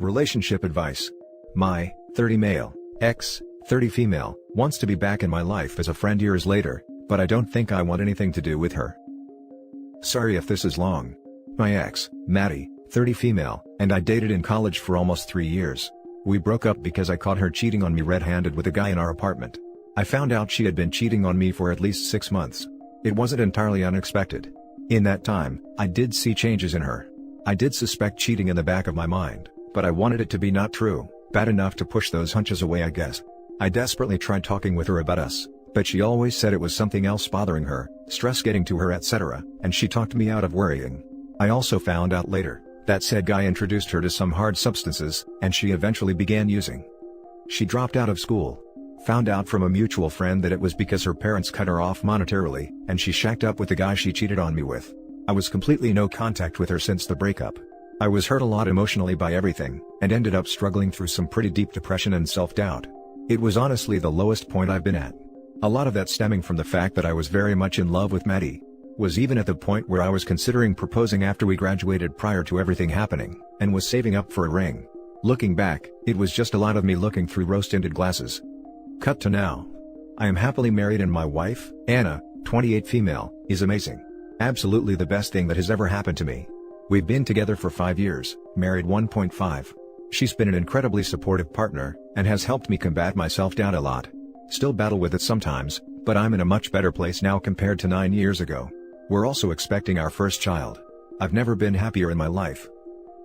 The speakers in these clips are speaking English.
Relationship advice. My 30 male ex, 30 female, wants to be back in my life as a friend years later, but I don't think I want anything to do with her. Sorry if this is long. My ex, Maddie, 30 female, and I dated in college for almost 3 years. We broke up because I caught her cheating on me red-handed with a guy in our apartment. I found out she had been cheating on me for at least 6 months. It wasn't entirely unexpected. In that time, I did see changes in her. I did suspect cheating in the back of my mind, but I wanted it to be not true, bad enough to push those hunches away, I guess. I desperately tried talking with her about us, but she always said it was something else bothering her, stress getting to her, etc., and she talked me out of worrying. I also found out later that said guy introduced her to some hard substances, and she eventually began using. She dropped out of school. Found out from a mutual friend that it was because her parents cut her off monetarily, and she shacked up with the guy she cheated on me with. I was completely no contact with her since the breakup. I was hurt a lot emotionally by everything, and ended up struggling through some pretty deep depression and self-doubt. It was honestly the lowest point I've been at. A lot of that stemming from the fact that I was very much in love with Maddie. Was even at the point where I was considering proposing after we graduated prior to everything happening, and was saving up for a ring. Looking back, it was just a lot of me looking through rose-tinted glasses. Cut to now. I am happily married and my wife, Anna, 28 female, is amazing. Absolutely the best thing that has ever happened to me. We've been together for 5 years, married 1.5. She's been an incredibly supportive partner, and has helped me combat my self-doubt a lot. Still battle with it sometimes, but I'm in a much better place now compared to 9 years ago. We're also expecting our first child. I've never been happier in my life.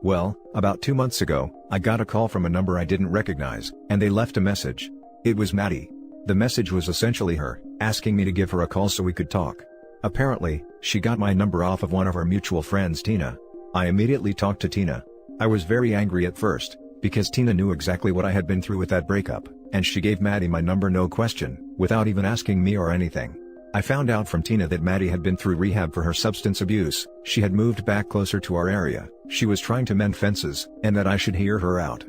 Well, about 2 months ago, I got a call from a number I didn't recognize, and they left a message. It was Maddie. The message was essentially her, asking me to give her a call so we could talk. Apparently, she got my number off of one of our mutual friends, Tina. I immediately talked to Tina. I was very angry at first, because Tina knew exactly what I had been through with that breakup, and she gave Maddie my number no question, without even asking me or anything. I found out from Tina that Maddie had been through rehab for her substance abuse, she had moved back closer to our area, she was trying to mend fences, and that I should hear her out.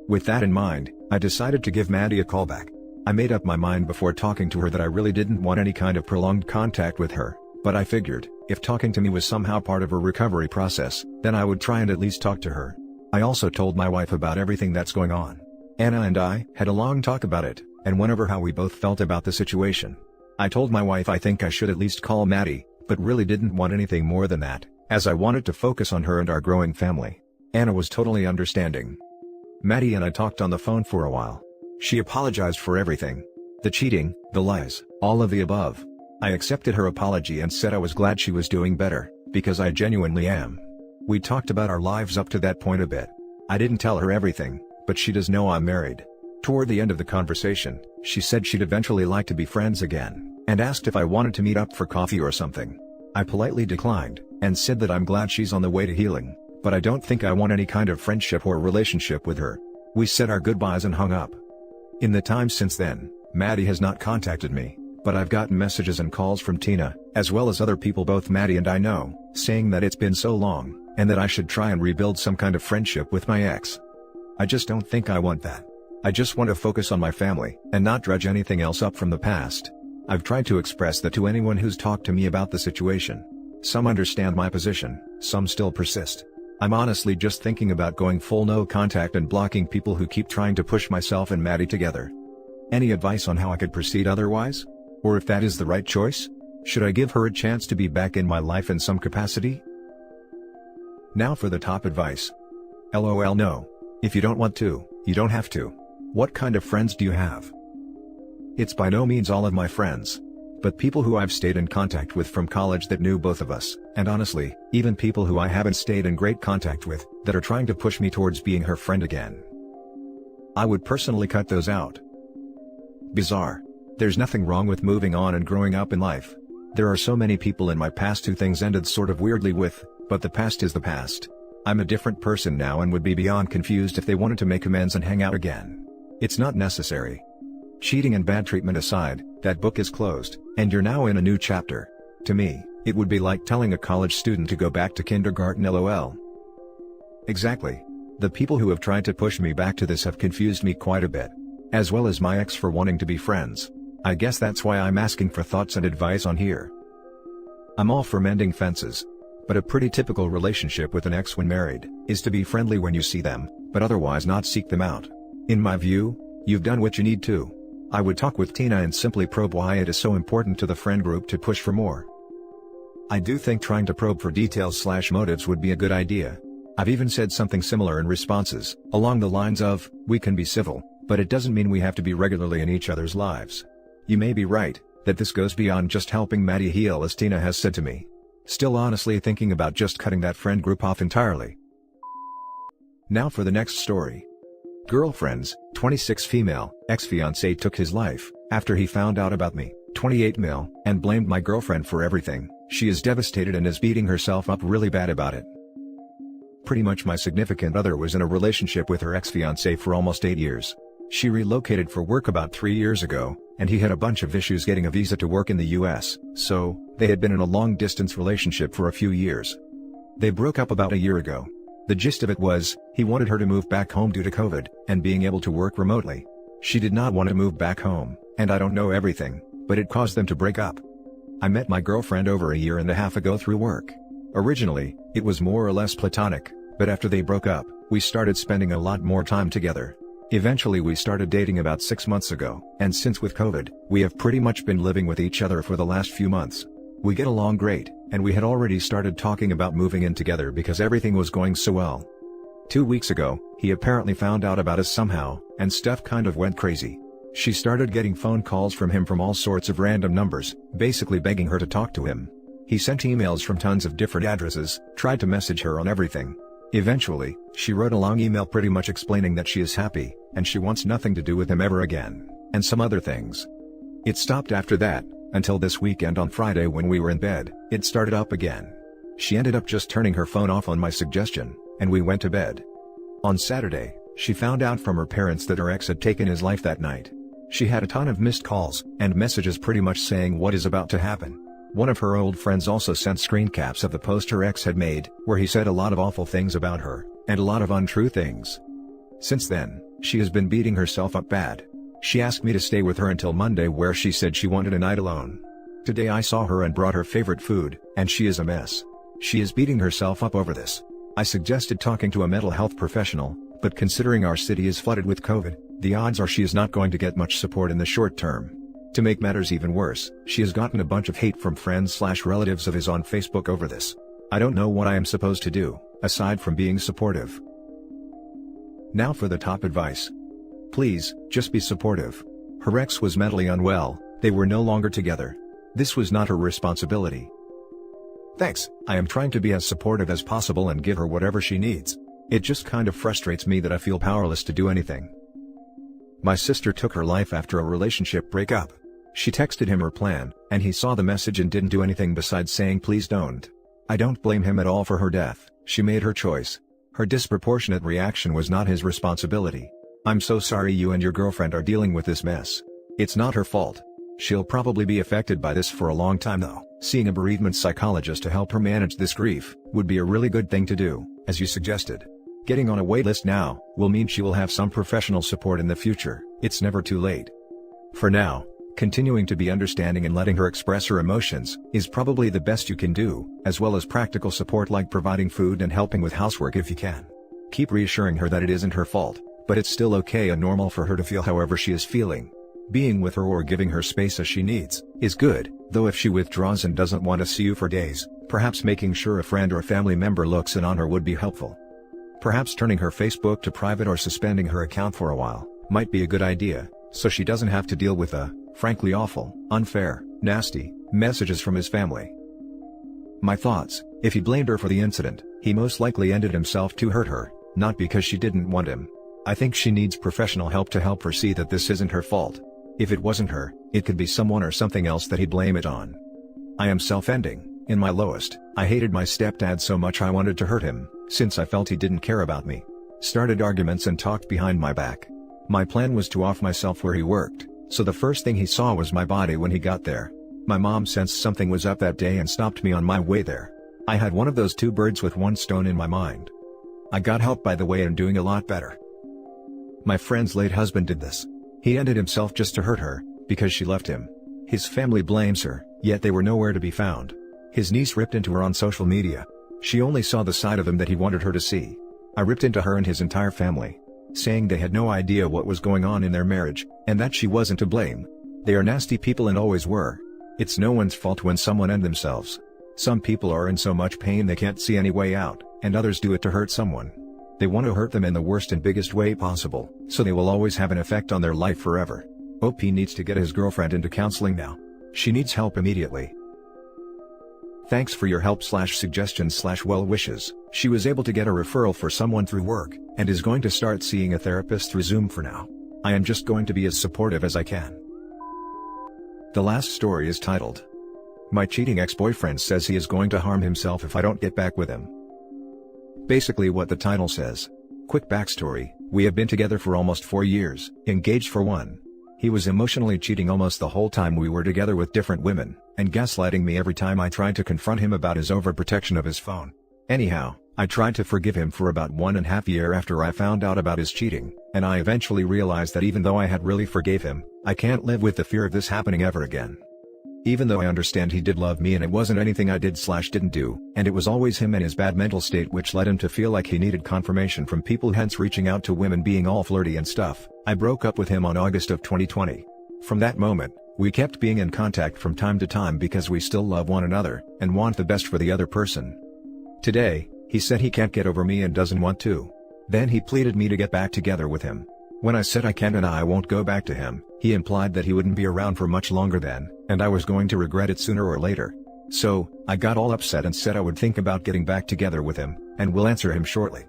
With that in mind, I decided to give Maddie a call back. I made up my mind before talking to her that I really didn't want any kind of prolonged contact with her, but I figured, if talking to me was somehow part of her recovery process, then I would try and at least talk to her. I also told my wife about everything that's going on. Anna and I had a long talk about it, and went over how we both felt about the situation. I told my wife I think I should at least call Maddie, but really didn't want anything more than that, as I wanted to focus on her and our growing family. Anna was totally understanding. Maddie and I talked on the phone for a while. She apologized for everything. The cheating, the lies, all of the above. I accepted her apology and said I was glad she was doing better, because I genuinely am. We talked about our lives up to that point a bit. I didn't tell her everything, but she does know I'm married. Toward the end of the conversation, she said she'd eventually like to be friends again, and asked if I wanted to meet up for coffee or something. I politely declined, and said that I'm glad she's on the way to healing, but I don't think I want any kind of friendship or relationship with her. We said our goodbyes and hung up. In the time since then, Maddie has not contacted me, but I've gotten messages and calls from Tina, as well as other people both Maddie and I know, saying that it's been so long, and that I should try and rebuild some kind of friendship with my ex. I just don't think I want that. I just want to focus on my family, and not dredge anything else up from the past. I've tried to express that to anyone who's talked to me about the situation. Some understand my position, some still persist. I'm honestly just thinking about going full no contact and blocking people who keep trying to push myself and Maddie together. Any advice on how I could proceed otherwise? Or if that is the right choice? Should I give her a chance to be back in my life in some capacity? Now for the top advice. LOL no. If you don't want to, you don't have to. What kind of friends do you have? It's by no means all of my friends, but people who I've stayed in contact with from college that knew both of us, and honestly, even people who I haven't stayed in great contact with, that are trying to push me towards being her friend again. I would personally cut those out. Bizarre. There's nothing wrong with moving on and growing up in life. There are so many people in my past who things ended sort of weirdly with, but the past is the past. I'm a different person now and would be beyond confused if they wanted to make amends and hang out again. It's not necessary. Cheating and bad treatment aside, that book is closed, and you're now in a new chapter. To me, it would be like telling a college student to go back to kindergarten LOL. Exactly. The people who have tried to push me back to this have confused me quite a bit. As well as my ex for wanting to be friends. I guess that's why I'm asking for thoughts and advice on here. I'm all for mending fences. But a pretty typical relationship with an ex when married, is to be friendly when you see them, but otherwise not seek them out. In my view, you've done what you need to. I would talk with Tina and simply probe why it is so important to the friend group to push for more. I do think trying to probe for details/motives would be a good idea. I've even said something similar in responses, along the lines of, we can be civil, but it doesn't mean we have to be regularly in each other's lives. You may be right, that this goes beyond just helping Maddie heal, as Tina has said to me. Still honestly thinking about just cutting that friend group off entirely. Now for the next story. Girlfriends, 26 female, ex-fiancé took his life, after he found out about me, 28 male, and blamed my girlfriend for everything. She is devastated and is beating herself up really bad about it. Pretty much my significant other was in a relationship with her ex-fiancé for almost 8 years. She relocated for work about 3 years ago, and he had a bunch of issues getting a visa to work in the US, so, they had been in a long-distance relationship for a few years. They broke up about a year ago. The gist of it was, he wanted her to move back home due to COVID, and being able to work remotely. She did not want to move back home, and I don't know everything, but it caused them to break up. I met my girlfriend over a year and a half ago through work. Originally, it was more or less platonic, but after they broke up, we started spending a lot more time together. Eventually we started dating about 6 months ago, and since with COVID, we have pretty much been living with each other for the last few months. We get along great, and we had already started talking about moving in together because everything was going so well. 2 weeks ago, he apparently found out about us somehow, and stuff kind of went crazy. She started getting phone calls from him from all sorts of random numbers, basically begging her to talk to him. He sent emails from tons of different addresses, tried to message her on everything. Eventually, she wrote a long email pretty much explaining that she is happy, and she wants nothing to do with him ever again, and some other things. It stopped after that, until this weekend on Friday when we were in bed, it started up again. She ended up just turning her phone off on my suggestion, and we went to bed. On Saturday, she found out from her parents that her ex had taken his life that night. She had a ton of missed calls, and messages pretty much saying what is about to happen. One of her old friends also sent screen caps of the post her ex had made, where he said a lot of awful things about her, and a lot of untrue things. Since then, she has been beating herself up bad. She asked me to stay with her until Monday, where she said she wanted a night alone. Today I saw her and brought her favorite food, and she is a mess. She is beating herself up over this. I suggested talking to a mental health professional, but considering our city is flooded with COVID, the odds are she is not going to get much support in the short term. To make matters even worse, she has gotten a bunch of hate from friends/relatives of his on Facebook over this. I don't know what I am supposed to do, aside from being supportive. Now for the top advice. Please, just be supportive. Her ex was mentally unwell, they were no longer together. This was not her responsibility. Thanks, I am trying to be as supportive as possible and give her whatever she needs. It just kind of frustrates me that I feel powerless to do anything. My sister took her life after a relationship breakup. She texted him her plan, and he saw the message and didn't do anything besides saying please don't. I don't blame him at all for her death, she made her choice. Her disproportionate reaction was not his responsibility. I'm so sorry you and your girlfriend are dealing with this mess. It's not her fault. She'll probably be affected by this for a long time though. Seeing a bereavement psychologist to help her manage this grief would be a really good thing to do, as you suggested. Getting on a waitlist now will mean she will have some professional support in the future. It's never too late. For now, continuing to be understanding and letting her express her emotions is probably the best you can do, as well as practical support like providing food and helping with housework if you can. Keep reassuring her that it isn't her fault, but it's still okay and normal for her to feel however she is feeling. Being with her or giving her space as she needs is good, though if she withdraws and doesn't want to see you for days, perhaps making sure a friend or family member looks in on her would be helpful. Perhaps turning her Facebook to private or suspending her account for a while might be a good idea, so she doesn't have to deal with the, frankly awful, unfair, nasty messages from his family. My thoughts: if he blamed her for the incident, he most likely ended himself to hurt her, not because she didn't want him. I think she needs professional help to help her see that this isn't her fault. If it wasn't her, it could be someone or something else that he'd blame it on. I am self-ending. In my lowest, I hated my stepdad so much I wanted to hurt him, since I felt he didn't care about me. Started arguments and talked behind my back. My plan was to off myself where he worked, so the first thing he saw was my body when he got there. My mom sensed something was up that day and stopped me on my way there. I had one of those two birds with one stone in my mind. I got help by the way and doing a lot better. My friend's late husband did this. He ended himself just to hurt her, because she left him. His family blames her, yet they were nowhere to be found. His niece ripped into her on social media. She only saw the side of him that he wanted her to see. I ripped into her and his entire family, saying they had no idea what was going on in their marriage, and that she wasn't to blame. They are nasty people and always were. It's no one's fault when someone ends themselves. Some people are in so much pain they can't see any way out, and others do it to hurt someone. They want to hurt them in the worst and biggest way possible, so they will always have an effect on their life forever. OP needs to get his girlfriend into counseling now. She needs help immediately. Thanks for your help/suggestions/well wishes. She was able to get a referral for someone through work, and is going to start seeing a therapist through Zoom for now. I am just going to be as supportive as I can. The last story is titled, "My cheating ex-boyfriend says he is going to harm himself if I don't get back with him." Basically what the title says. Quick backstory, we have been together for almost 4 years, engaged for 1. He was emotionally cheating almost the whole time we were together with different women, and gaslighting me every time I tried to confront him about his overprotection of his phone. Anyhow, I tried to forgive him for about 1.5 years after I found out about his cheating, and I eventually realized that even though I had really forgave him, I can't live with the fear of this happening ever again. Even though I understand he did love me and it wasn't anything I did/didn't do, and it was always him and his bad mental state which led him to feel like he needed confirmation from people, hence reaching out to women being all flirty and stuff, I broke up with him on August of 2020. From that moment, we kept being in contact from time to time because we still love one another, and want the best for the other person. Today, he said he can't get over me and doesn't want to. Then he pleaded me to get back together with him. When I said I can't and I won't go back to him, he implied that he wouldn't be around for much longer then, and I was going to regret it sooner or later. So, I got all upset and said I would think about getting back together with him, and will answer him shortly.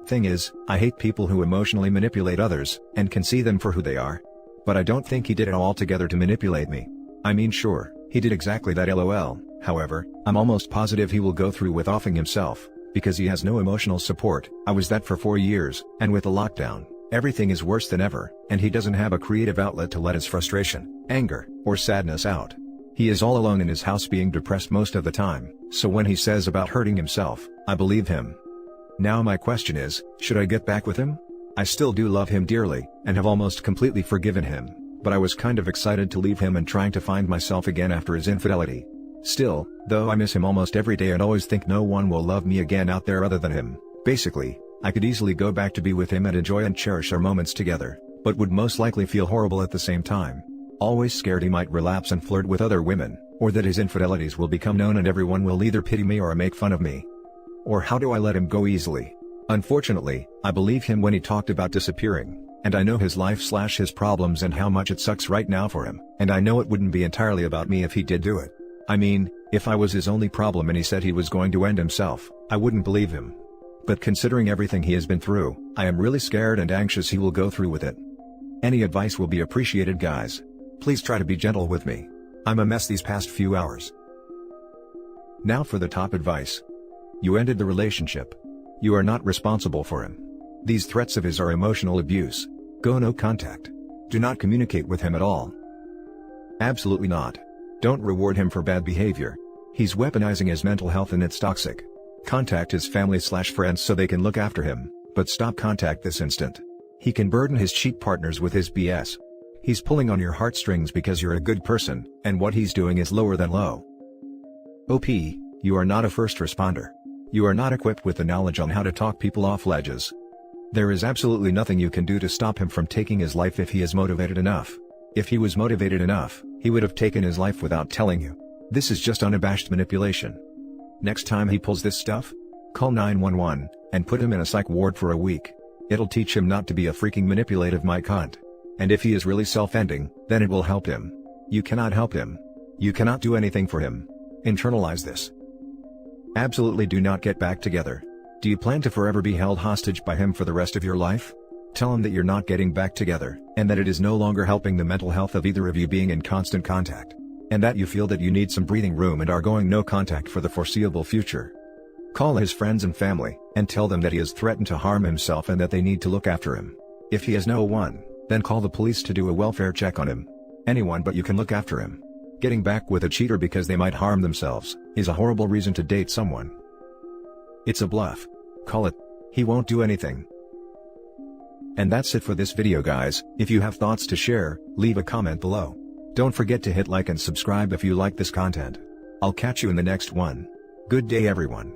Thing is, I hate people who emotionally manipulate others, and can see them for who they are. But I don't think he did it all together to manipulate me. I mean sure, he did exactly that lol, however, I'm almost positive he will go through with offing himself, because he has no emotional support. I was that for 4 years, and with the lockdown, everything is worse than ever, and he doesn't have a creative outlet to let his frustration, anger, or sadness out. He is all alone in his house being depressed most of the time, so when he says about hurting himself, I believe him. Now my question is, should I get back with him? I still do love him dearly, and have almost completely forgiven him, but I was kind of excited to leave him and trying to find myself again after his infidelity. Still, though I miss him almost every day and always think no one will love me again out there other than him, basically, I could easily go back to be with him and enjoy and cherish our moments together, but would most likely feel horrible at the same time. Always scared he might relapse and flirt with other women, or that his infidelities will become known and everyone will either pity me or make fun of me. Or how do I let him go easily? Unfortunately, I believe him when he talked about disappearing, and I know his life/his problems and how much it sucks right now for him, and I know it wouldn't be entirely about me if he did do it. I mean, if I was his only problem and he said he was going to end himself, I wouldn't believe him. But considering everything he has been through, I am really scared and anxious he will go through with it. Any advice will be appreciated, guys. Please try to be gentle with me. I'm a mess these past few hours. Now for the top advice. You ended the relationship. You are not responsible for him. These threats of his are emotional abuse. Go no contact. Do not communicate with him at all. Absolutely not. Don't reward him for bad behavior. He's weaponizing his mental health and it's toxic. Contact his family/friends so they can look after him, but stop contact this instant. He can burden his cheat partners with his BS. He's pulling on your heartstrings because you're a good person, and what he's doing is lower than low. OP, you are not a first responder. You are not equipped with the knowledge on how to talk people off ledges. There is absolutely nothing you can do to stop him from taking his life if he is motivated enough. If he was motivated enough, he would have taken his life without telling you. This is just unabashed manipulation. Next time he pulls this stuff, call 911, and put him in a psych ward for a week. It'll teach him not to be a freaking manipulative cunt. And if he is really self-ending, then it will help him. You cannot help him. You cannot do anything for him. Internalize this. Absolutely do not get back together. Do you plan to forever be held hostage by him for the rest of your life? Tell him that you're not getting back together, and that it is no longer helping the mental health of either of you being in constant contact. And that you feel that you need some breathing room and are going no contact for the foreseeable future. Call his friends and family, and tell them that he has threatened to harm himself and that they need to look after him. If he has no one, then call the police to do a welfare check on him. Anyone but you can look after him. Getting back with a cheater because they might harm themselves, is a horrible reason to date someone. It's a bluff. Call it. He won't do anything. And that's it for this video, guys. If you have thoughts to share, leave a comment below. Don't forget to hit like and subscribe if you like this content. I'll catch you in the next one. Good day everyone.